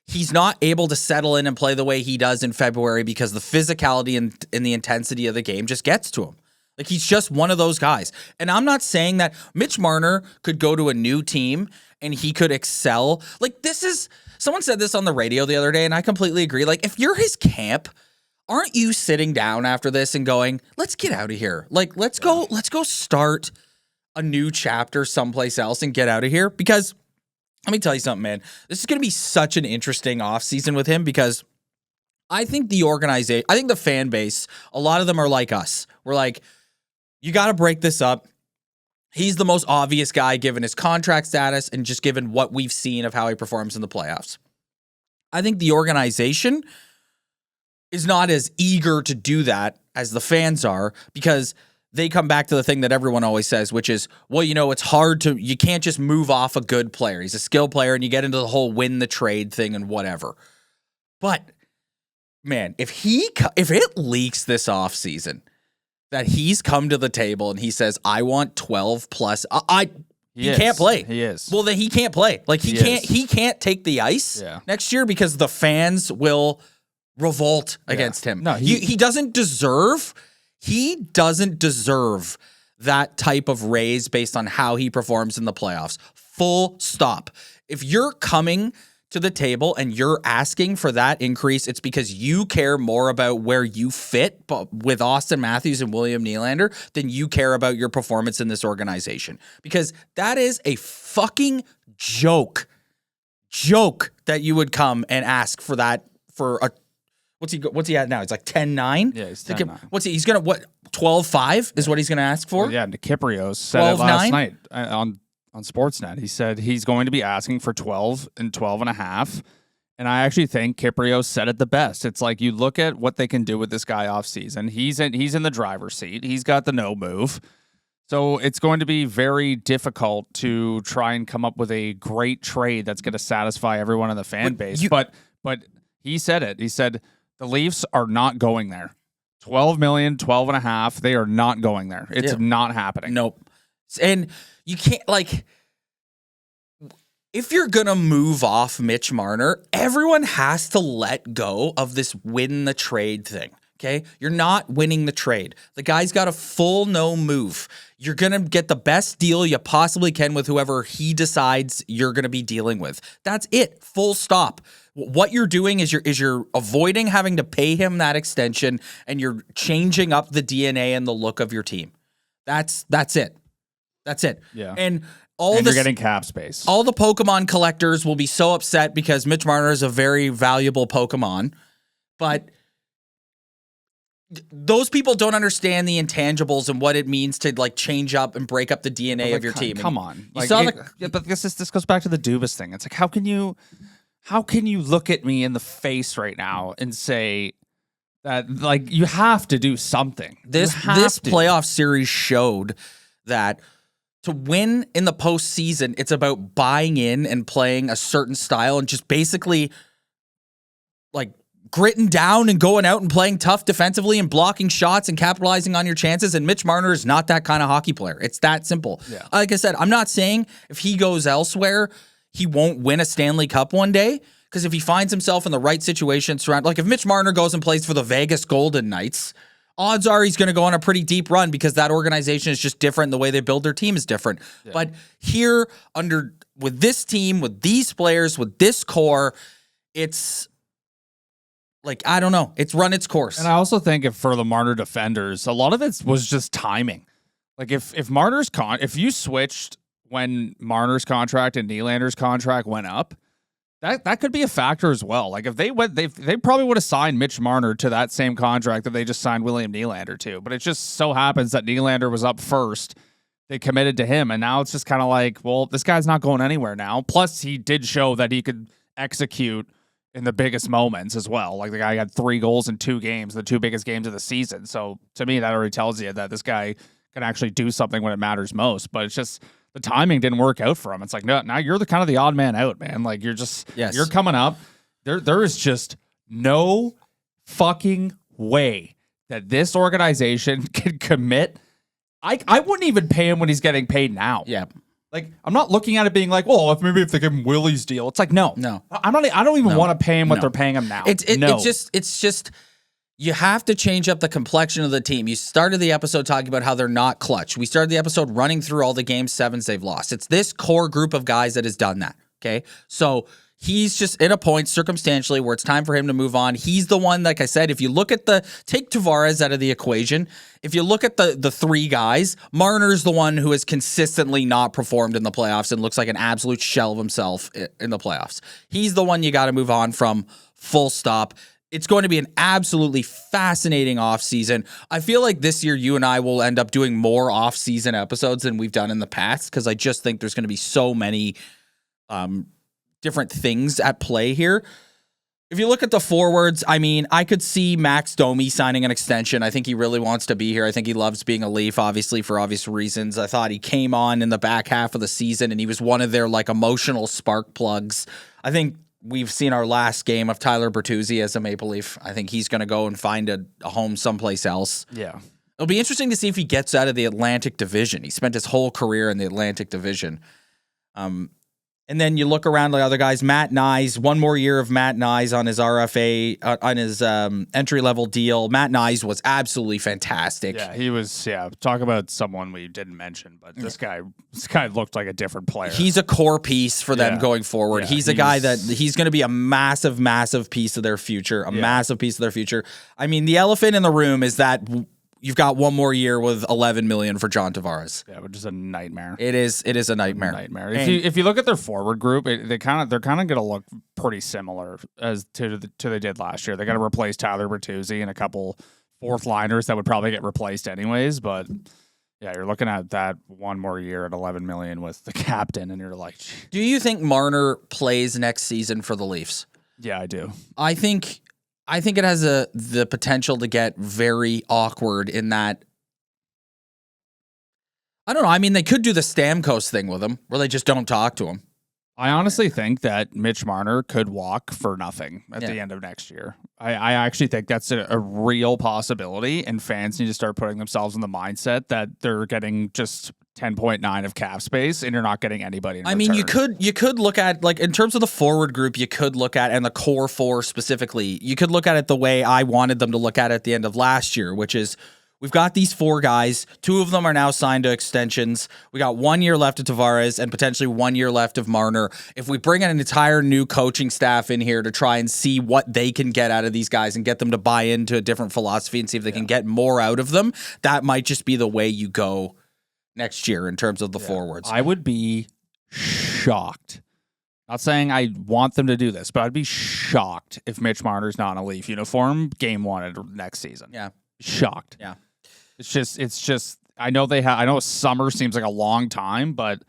S2: he's not able to settle in and play the way he does in February because the physicality and the intensity of the game just gets to him. Like, he's just one of those guys. And I'm not saying that Mitch Marner could go to a new team and he could excel. Like, someone said this on the radio the other day, and I completely agree. Like, if you're his camp, aren't you sitting down after this and going, let's get out of here? Like, let's go start a new chapter someplace else and get out of here? Because let me tell you something, man. This is going to be such an interesting offseason with him because I think the fan base, a lot of them are like us. We're like, you got to break this up. He's the most obvious guy given his contract status and just given what we've seen of how he performs in the playoffs. I think the organization is not as eager to do that as the fans are because they come back to the thing that everyone always says, which is, well, it's hard you can't just move off a good player. He's a skilled player and you get into the whole win the trade thing and whatever. But man, if it leaks this offseason that he's come to the table and he says, I want 12 plus, he can't play.
S3: He is.
S2: Well, then he can't play. Like he can't take the ice next year because the fans will revolt against him.
S3: No,
S2: he doesn't deserve that type of raise based on how he performs in the playoffs. Full stop. If you're coming to the table and you're asking for that increase, it's because you care more about where you fit with Austin Matthews and William Nylander than you care about your performance in this organization. Because that is a fucking joke that you would come and ask for that for a what's he at now? He's like 10-9?
S3: Yeah, he's 10-9.
S2: He's going to 12-5 is what he's going to ask for?
S3: Well, yeah, Kiprios said it last night on Sportsnet. He said he's going to be asking for 12 and 12 and a half. And I actually think Kiprios said it the best. It's like you look at what they can do with this guy off season. He's in the driver's seat. He's got the no move. So it's going to be very difficult to try and come up with a great trade that's going to satisfy everyone in the fan base. But he said it. He said the Leafs are not going there. 12 million, 12 and a half. They are not going there. It's not happening.
S2: Nope. And you can't, like, if you're going to move off Mitch Marner, everyone has to let go of this win the trade thing. Okay? You're not winning the trade. The guy's got a full no move. You're going to get the best deal you possibly can with whoever he decides you're going to be dealing with. That's it. Full stop. What you're doing is you're avoiding having to pay him that extension, and you're changing up the DNA and the look of your team. That's it. That's it.
S3: Yeah.
S2: And
S3: you're getting cap space.
S2: All the Pokemon collectors will be so upset because Mitch Marner is a very valuable Pokemon, but those people don't understand the intangibles and what it means to like change up and break up the DNA of your team.
S3: Come on.
S2: You
S3: Like,
S2: saw
S3: but this goes back to the Dubas thing. It's like, how can you look at me in the face right now and say that, like, you have to do something?
S2: This playoff series showed that to win in the postseason, it's about buying in and playing a certain style and just basically like gritting down and going out and playing tough defensively and blocking shots and capitalizing on your chances. And Mitch Marner is not that kind of hockey player. It's that simple.
S3: Yeah.
S2: Like I said, I'm not saying if he goes elsewhere, he won't win a Stanley Cup one day. Because if he finds himself in the right situation, like if Mitch Marner goes and plays for the Vegas Golden Knights, odds are he's going to go on a pretty deep run because that organization is just different. The way they build their team is different. Yeah. But here, with this team, with these players, with this core, it's like, I don't know. It's run its course.
S3: And I also think for the Marner defenders, a lot of it was just timing. Like if Marner's if you switched when Marner's contract and Nylander's contract went up, that could be a factor as well. Like if they probably would have signed Mitch Marner to that same contract that they just signed William Nylander to. But it just so happens that Nylander was up first. They committed to him, and now it's just kind of like, well, this guy's not going anywhere now. Plus, he did show that he could execute in the biggest moments as well. Like the guy got 3 goals in 2 games, the 2 biggest games of the season. So to me, that already tells you that this guy can actually do something when it matters most. But it's just the timing didn't work out for him. It's like, no, now you're the kind of the odd man out, man. Like you're coming up. There is just no fucking way that this organization can commit. I wouldn't even pay him when he's getting paid now.
S2: Yeah.
S3: Like, I'm not looking at it being like, well, if they give him Willie's deal. It's like, no. I don't even want to pay him what they're paying him now.
S2: It's just you have to change up the complexion of the team. You started the episode talking about how they're not clutch. We started the episode running through all the game 7s they've lost. It's this core group of guys that has done that. Okay. So he's just in a point circumstantially where it's time for him to move on. He's the one, like I said, if you look at take Tavares out of the equation, if you look at the 3 guys, Marner's the one who has consistently not performed in the playoffs and looks like an absolute shell of himself in the playoffs. He's the one you got to move on from, full stop. It's going to be an absolutely fascinating offseason. I feel like this year you and I will end up doing more off-season episodes than we've done in the past because I just think there's going to be so many different things at play here. If you look at the forwards, I mean, I could see Max Domi signing an extension. I think he really wants to be here. I think he loves being a Leaf, obviously, for obvious reasons. I thought he came on in the back half of the season, and he was one of their, like, emotional spark plugs. I think we've seen our last game of Tyler Bertuzzi as a Maple Leaf. I think he's going to go and find a home someplace else.
S3: Yeah.
S2: It'll be interesting to see if he gets out of the Atlantic Division. He spent his whole career in the Atlantic Division. And then you look around the other guys, Matt Nyes, one more year of Matt Nyes on his RFA, on his entry-level deal. Matt Nyes was absolutely fantastic.
S3: Yeah, he was, talk about someone we didn't mention, but this guy looked like a different player.
S2: He's a core piece for them going forward.
S3: Yeah,
S2: he's a guy that he's going to be a massive, massive piece of their future, massive piece of their future. I mean, the elephant in the room is that you've got one more year with $11 million for John Tavares.
S3: Yeah, which is a nightmare.
S2: It is a nightmare.
S3: If you look at their forward group, they're kind of going to look pretty similar as to they did last year. They got to replace Tyler Bertuzzi and a couple 4th liners that would probably get replaced anyways. But yeah, you're looking at that one more year at $11 million with the captain, and you're like,
S2: do you think Marner plays next season for the Leafs?
S3: Yeah, I do.
S2: I think it has the potential to get very awkward in that I don't know. I mean, they could do the Stamkos thing with him, where they just don't talk to him.
S3: I honestly think that Mitch Marner could walk for nothing at the end of next year. I actually think that's a real possibility, and fans need to start putting themselves in the mindset that they're getting just 10.9 of cap space, and you're not getting anybody in return.
S2: mean, you could look at, like, in terms of the forward group, you could look at, and the core four specifically, you could look at it the way I wanted them to look at it at the end of last year, which is, we've got these 4 guys. 2 of them are now signed to extensions. We got 1 year left of Tavares and potentially 1 year left of Marner. If we bring an entire new coaching staff in here to try and see what they can get out of these guys and get them to buy into a different philosophy and see if they can get more out of them, that might just be the way you go next year in terms of the forwards.
S3: I would be shocked. Not saying I want them to do this, but I'd be shocked if Mitch Marner's not in a Leaf uniform game 1 of next season.
S2: Yeah.
S3: Shocked.
S2: Yeah.
S3: It's just I know summer seems like a long time, but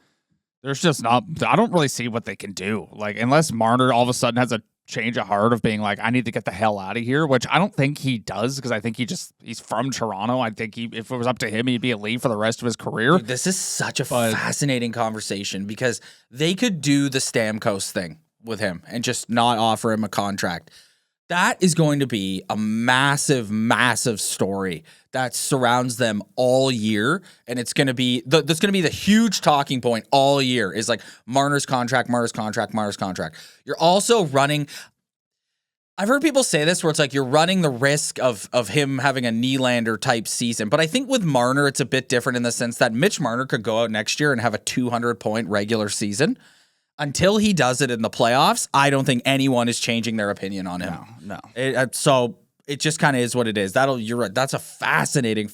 S3: there's just not, I don't really see what they can do. Like, unless Marner all of a sudden has a change of heart of being like, I need to get the hell out of here, which I don't think he does, because I think he's from Toronto. I think if it was up to him, he'd be a Leaf for the rest of his career.
S2: Dude, this is such a fascinating conversation, because they could do the Stamkos thing with him and just not offer him a contract. That is going to be a massive, massive story that surrounds them all year, and it's going to be that's going to be the huge talking point all year. Is like Marner's contract. You're also running. I've heard people say this where it's like you're running the risk of him having a Nylander type season, but I think with Marner it's a bit different in the sense that Mitch Marner could go out next year and have a 200-point regular season. Until he does it in the playoffs, I don't think anyone is changing their opinion on him.
S3: No.
S2: So it just kind of is what it is. You're right. That's a fascinating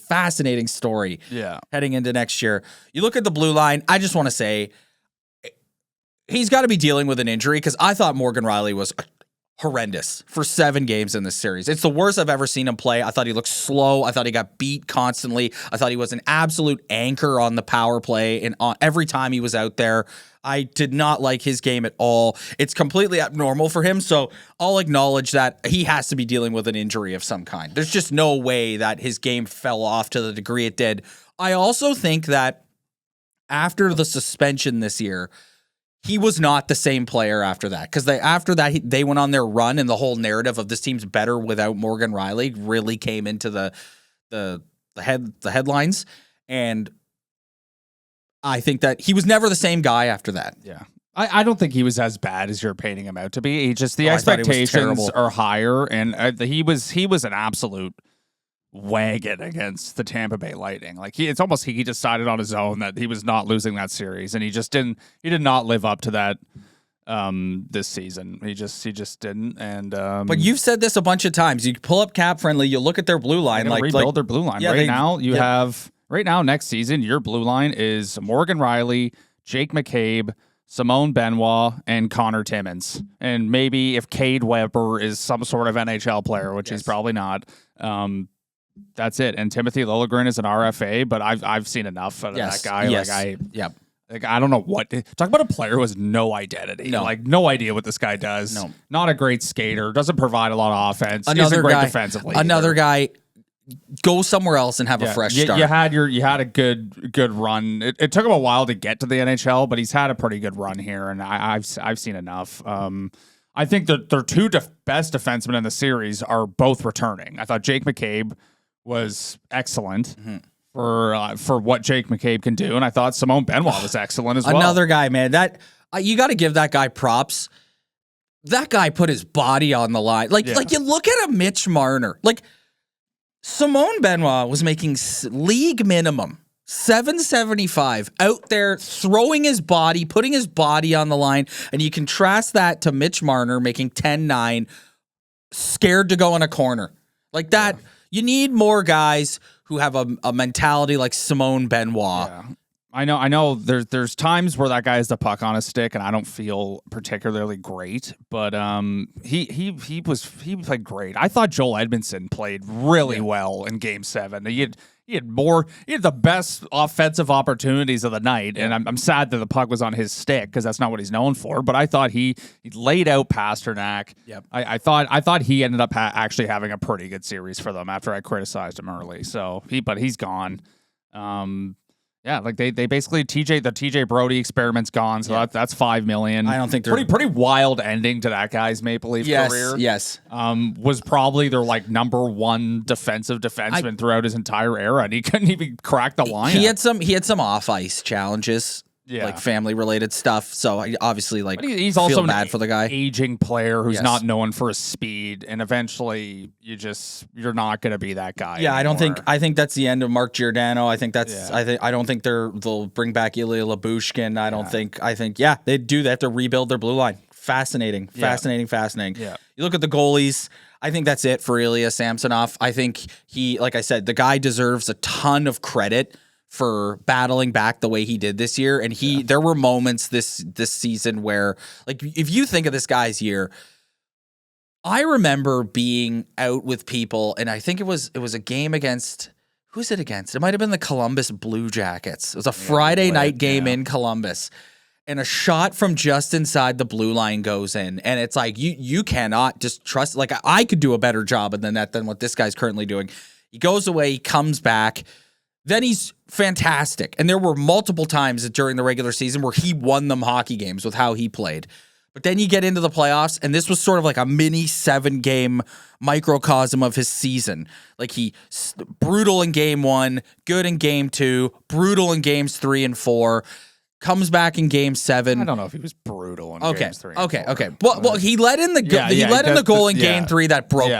S2: story.
S3: Yeah.
S2: Heading into next year, you look at the blue line. I just want to say he's got to be dealing with an injury, because I thought Morgan Rielly was horrendous for 7 games in this series. It's the worst I've ever seen him play. I thought he looked slow. I thought he got beat constantly. I thought he was an absolute anchor on the power play, and every time he was out there. I did not like his game at all. It's completely abnormal for him, so I'll acknowledge that he has to be dealing with an injury of some kind. There's just no way that his game fell off to the degree it did. I also think that after the suspension this year, he was not the same player after that, because after that they went on their run, and the whole narrative of this team's better without Morgan Rielly really came into the headlines, and I think that he was never the same guy after that.
S3: Yeah. I don't think he was as bad as you're painting him out to be. He just, the expectations are higher, and he was an absolute wagon against the Tampa Bay Lightning. Like, it's almost he decided on his own that he was not losing that series, and he did not live up to that this season. He just didn't. And
S2: but you've said this a bunch of times. You pull up Cap Friendly, you look at their blue line,
S3: rebuild their blue line. Right now, next season, your blue line is Morgan Rielly, Jake McCabe, Simone Benoit, and Connor Timmins. And maybe if Cade Weber is some sort of NHL player, which he's probably not, that's it. And Timothy Liljegren is an RFA, but I've seen enough of that guy.
S2: Yes.
S3: I don't know what. Talk about a player who has no identity.
S2: No.
S3: Like, no idea what this guy does.
S2: No.
S3: Not a great skater. Doesn't provide a lot of offense. Isn't great defensively.
S2: Another guy. Go somewhere else and have a fresh start.
S3: You had a good run. It took him a while to get to the NHL, but he's had a pretty good run here, and I've seen enough. I think that their 2 best defensemen in the series are both returning. I thought Jake McCabe was excellent for what Jake McCabe can do, and I thought Simone Benoit was excellent as well.
S2: Another guy, man, that you got to give that guy props. That guy put his body on the line. Like you look at a Mitch Marner, like. Simone Benoit was making league minimum $775 out there, throwing his body, putting his body on the line, and you contrast that to Mitch Marner making $10.9, scared to go in a corner like that. Yeah. You need more guys who have a mentality like Simone Benoit.
S3: Yeah. I know. There's times where that guy has the puck on his stick, and I don't feel particularly great. But he played great. I thought Joel Edmondson played really well in Game 7. He had the best offensive opportunities of the night, and I'm sad that the puck was on his stick, because that's not what he's known for. But I thought he laid out Pasternak.
S2: Yep.
S3: I thought he ended up actually having a pretty good series for them after I criticized him early. So but he's gone. Yeah, like they basically the TJ Brody experiment's gone, so that's $5 million.
S2: I don't think they're
S3: pretty wild ending to that guy's Maple Leaf career.
S2: Yes.
S3: Was probably their like number one defensive defenseman throughout his entire era, and he couldn't even crack the lineup.
S2: He had some off ice challenges. Like family related stuff. So I obviously
S3: he's also
S2: feel bad for the guy.
S3: Aging player who's not known for his speed, and eventually you're not going to be that guy.
S2: Yeah,
S3: anymore.
S2: I think that's the end of Mark Giordano. I think that's I don't think they'll bring back Ilya Lyubushkin. I think they do. They have to rebuild their blue line. Fascinating. Yeah. You look at the goalies. I think that's it for Ilya Samsonov. I think he, like I said, the guy deserves a ton of credit for battling back the way he did this year. And there were moments this season where, like, if you think of this guy's year, I remember being out with people, and I think it was a game against, who's it against? It might have been the Columbus Blue Jackets. It was a Friday night game in Columbus. And a shot from just inside the blue line goes in. And it's like, you cannot just trust, like, I could do a better job than what this guy's currently doing. He goes away, he comes back. Then he's fantastic. And there were multiple times during the regular season where he won them hockey games with how he played. But then you get into the playoffs, and this was sort of like a mini 7-game microcosm of his season. Like, he brutal in game 1, good in game 2, brutal in games 3 and 4. Comes back in game 7.
S3: I don't know if he was brutal in games 3.
S2: Okay. Well, he let in the the goal in game 3 that broke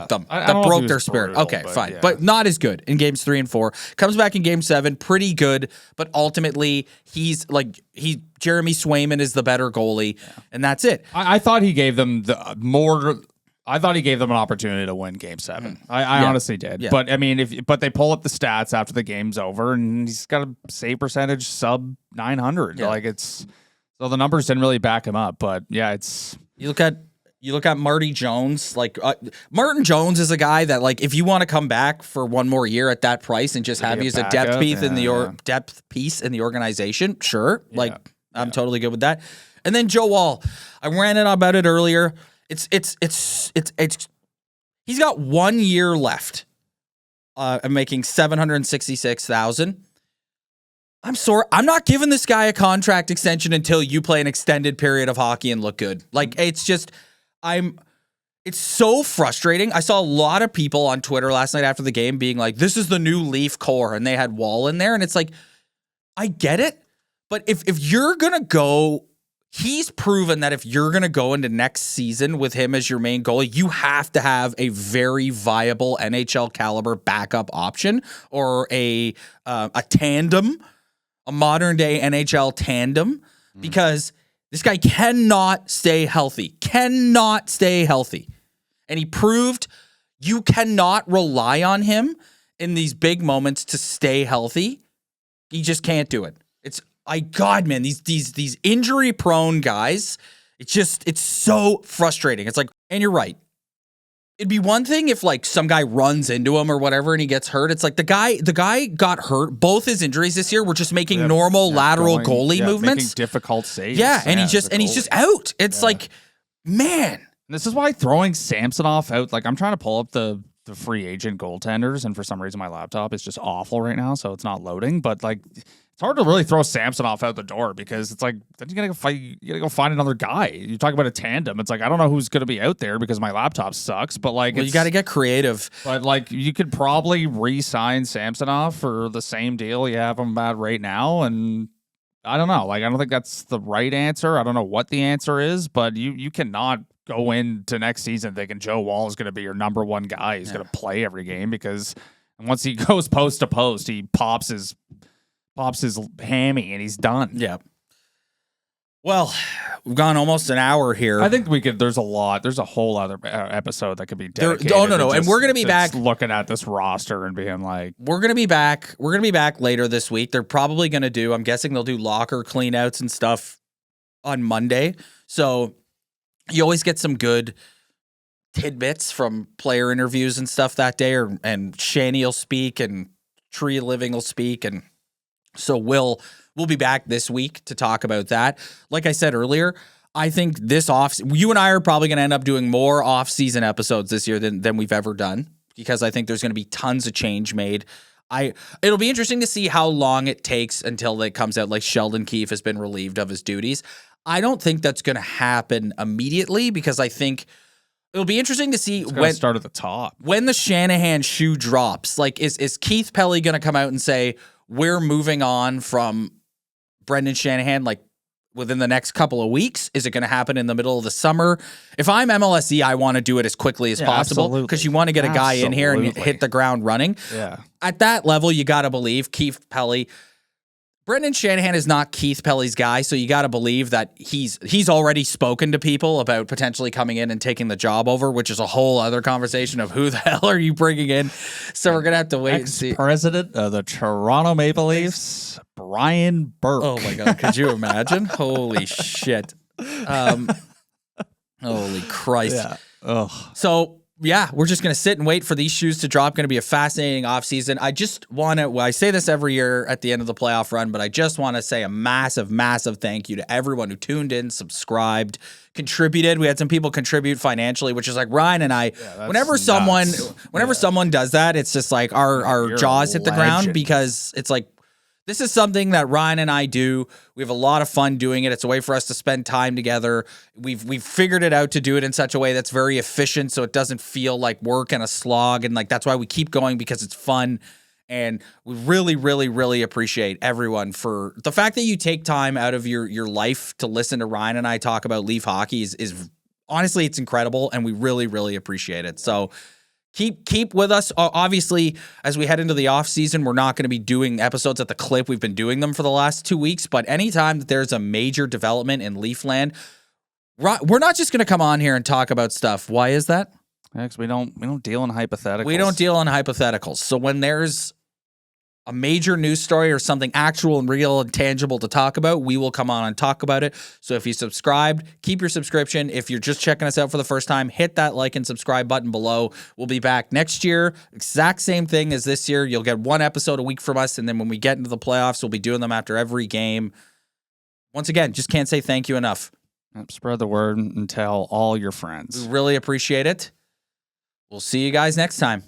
S2: them. That broke their spirit.
S3: Brutal,
S2: okay, fine. But not as good in games 3 and 4. Comes back in game 7, pretty good, but ultimately Jeremy Swayman is the better goalie, and that's it.
S3: I thought he gave them I thought he gave them an opportunity to win Game 7. I honestly did. Yeah. But I mean, but they pull up the stats after the game's over, and he's got a save percentage sub 900. Yeah. So the numbers didn't really back him up. But yeah,
S2: you look at Marty Jones. Like Martin Jones is a guy that, like, if you want to come back for one more year at that price and just have you as a depth piece in the organization, sure. Yeah. I'm totally good with that. And then Joe Wall, I ran it about it earlier. He's got 1 year left. I'm making $766,000. I'm sorry. I'm not giving this guy a contract extension until you play an extended period of hockey and look good. Like, it's so frustrating. I saw a lot of people on Twitter last night after the game being like, this is the new Leaf core, and they had Wall in there. And it's like, I get it. But if you're going to go, he's proven that if you're going to go into next season with him as your main goalie, you have to have a very viable NHL caliber backup option, or a tandem, a modern day NHL tandem, because this guy cannot stay healthy. And he proved you cannot rely on him in these big moments to stay healthy. He just can't do it. Man, these injury prone guys, it's so frustrating. It's like, and you're right. It'd be one thing if, like, some guy runs into him or whatever and he gets hurt. It's like the guy got hurt. Both his injuries this year were just making normal lateral goalie movements,
S3: making difficult saves.
S2: Yeah, and he's just out. It's like, man.
S3: This is why throwing Samsonov out, like, I'm trying to pull up the free agent goaltenders, and for some reason my laptop is just awful right now, so it's not loading. But, like, it's hard to really throw Samsonov out the door, because it's like, then you gotta go find another guy. You talk about a tandem. It's like, I don't know who's gonna be out there because my laptop sucks, but, like,
S2: you gotta get creative.
S3: But, like, you could probably re-sign Samsonov for the same deal you have him at right now, and I don't know. Like, I don't think that's the right answer. I don't know what the answer is, but you cannot go into next season thinking Joe Wall is going to be your number one guy. He's going to play every game, because once he goes post to post, he pops his hammy and he's done.
S2: Yeah. Well, we've gone almost an hour here.
S3: I think there's a whole other episode that could be dedicated.
S2: No. And we're going to be back
S3: looking at this roster and being like,
S2: we're going to be back later this week. They're probably going to I'm guessing they'll do locker cleanouts and stuff on Monday. So you always get some good tidbits from player interviews and stuff that day, and Shanny will speak and Tree Living will speak. And so we'll be back this week to talk about that. Like I said earlier, I think you and I are probably going to end up doing more off-season episodes this year than we've ever done, because I think there's going to be tons of change made. It'll be interesting to see how long it takes until it comes out like Sheldon Keefe has been relieved of his duties. I don't think that's going to happen immediately because I think it'll be interesting to see when
S3: start at the top.
S2: When the Shanahan shoe drops. Like, is Keith Pelly going to come out and say, we're moving on from Brendan Shanahan, like, within the next couple of weeks? Is it going to happen in the middle of the summer? If I'm MLSE, I want to do it as quickly as possible because you want to get a guy in here and hit the ground running.
S3: Yeah.
S2: At that level, you got to believe Keith Pelly. Brendan Shanahan is not Keith Pelly's guy, so you got to believe that he's already spoken to people about potentially coming in and taking the job over, which is a whole other conversation of who the hell are you bringing in. So we're gonna have to wait and see.
S3: President of the Toronto Maple Leafs, Brian Burke.
S2: Oh my God, could you imagine? Holy shit! Holy Christ!
S3: Yeah. Ugh.
S2: So. Yeah, we're just going to sit and wait for these shoes to drop. Going to be a fascinating offseason. I just want to, I say this every year at the end of the playoff run, but I just want to say a massive, massive thank you to everyone who tuned in, subscribed, contributed. We had some people contribute financially, which is like Ryan and I, whenever someone does that, it's just like our jaws hit the ground because it's like, this is something that Ryan and I do. We have a lot of fun doing it. It's a way for us to spend time together. We've figured it out to do it in such a way that's very efficient so it doesn't feel like work and a slog. And like that's why we keep going because it's fun. And we really, really, really appreciate everyone for the fact that you take time out of your life to listen to Ryan and I talk about Leaf hockey is honestly, it's incredible. And we really, really appreciate it. So Keep with us. Obviously, as we head into the off season, we're not going to be doing episodes at the clip. We've been doing them for the last 2 weeks. But anytime that there's a major development in Leafland, we're not just going to come on here and talk about stuff. Why is that?
S3: Because we don't deal in hypotheticals.
S2: We don't deal in hypotheticals. So when there's a major news story or something actual and real and tangible to talk about, we will come on and talk about it. So if you subscribed, keep your subscription. If you're just checking us out for the first time, hit that like and subscribe button below. We'll be back next year. Exact same thing as this year. You'll get one episode a week from us. And then when we get into the playoffs, we'll be doing them after every game. Once again, just can't say thank you enough.
S3: Spread the word and tell all your friends.
S2: We really appreciate it. We'll see you guys next time.